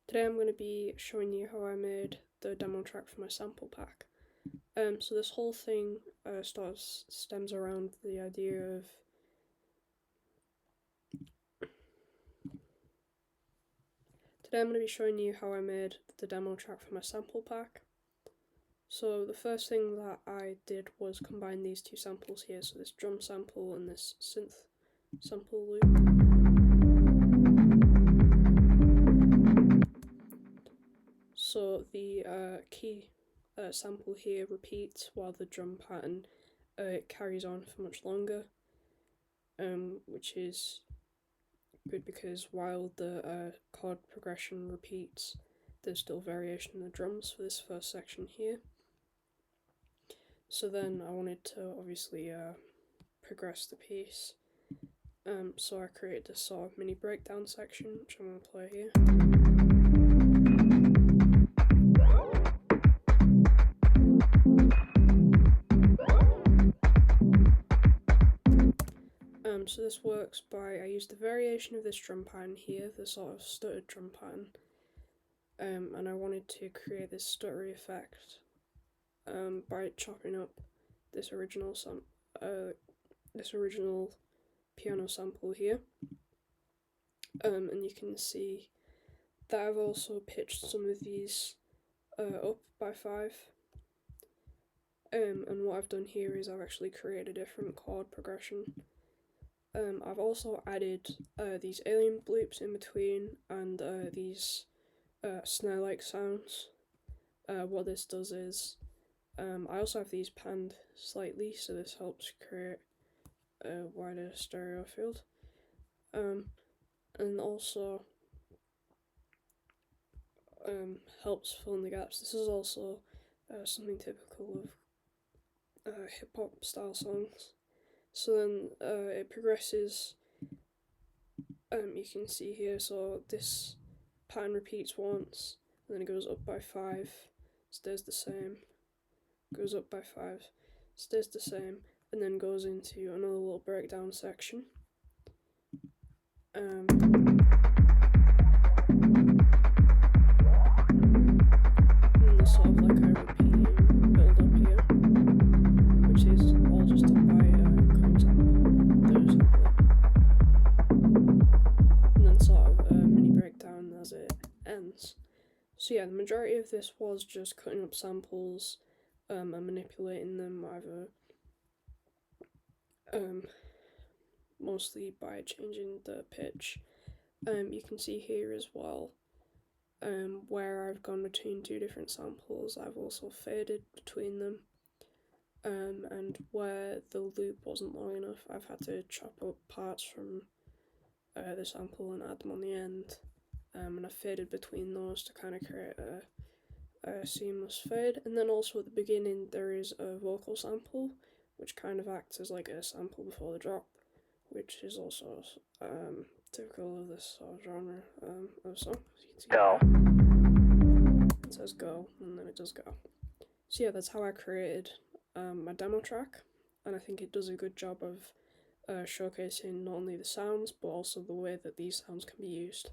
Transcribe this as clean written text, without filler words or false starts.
Today I'm going to be showing you how I made the demo track for my sample pack. So this whole thing stems around the idea of today I'm going to be showing you how I made the demo track for my sample pack. So the first thing that I did was combine these two samples here, so this drum sample and this synth sample loop. So the key sample here repeats while the drum pattern carries on for much longer, which is good because while the chord progression repeats, there's still variation in the drums for this first section here. So then I wanted to obviously progress the piece, so I created this sort of mini breakdown section, which I'm going to play here. So this works by, I used the variation of this drum pattern here, the sort of stuttered drum pattern, and I wanted to create this stuttery effect by chopping up this original piano sample here, and you can see that I've also pitched some of these up by 5. And what I've done here is I've actually created a different chord progression. I've also added these alien bleeps in between and these snare-like sounds. What this does is, I also have these panned slightly, so this helps create a wider stereo field. And also helps fill in the gaps. This is also something typical of hip-hop style songs. So then it progresses, you can see here, so this pattern repeats once, and then it goes up by 5, stays the same, goes up by 5, stays the same, and then goes into another little breakdown section. And there's sort of like a repeating build up here, which is all just done by and then sort of a mini breakdown as it ends. So yeah, the majority of this was just cutting up samples and manipulating them either mostly by changing the pitch. You can see here as well where I've gone between 2 different samples, I've also faded between them, and where the loop wasn't long enough, I've had to chop up parts from the sample and add them on the end, and I've faded between those to kind of create a seamless fade. And then also at the beginning there is a vocal sample, which kind of acts as like a sample before the drop, which is also typical of this sort of genre of song. As you can see, go. It says go, and then it does go. So yeah, that's how I created my demo track, and I think it does a good job of showcasing not only the sounds, but also the way that these sounds can be used.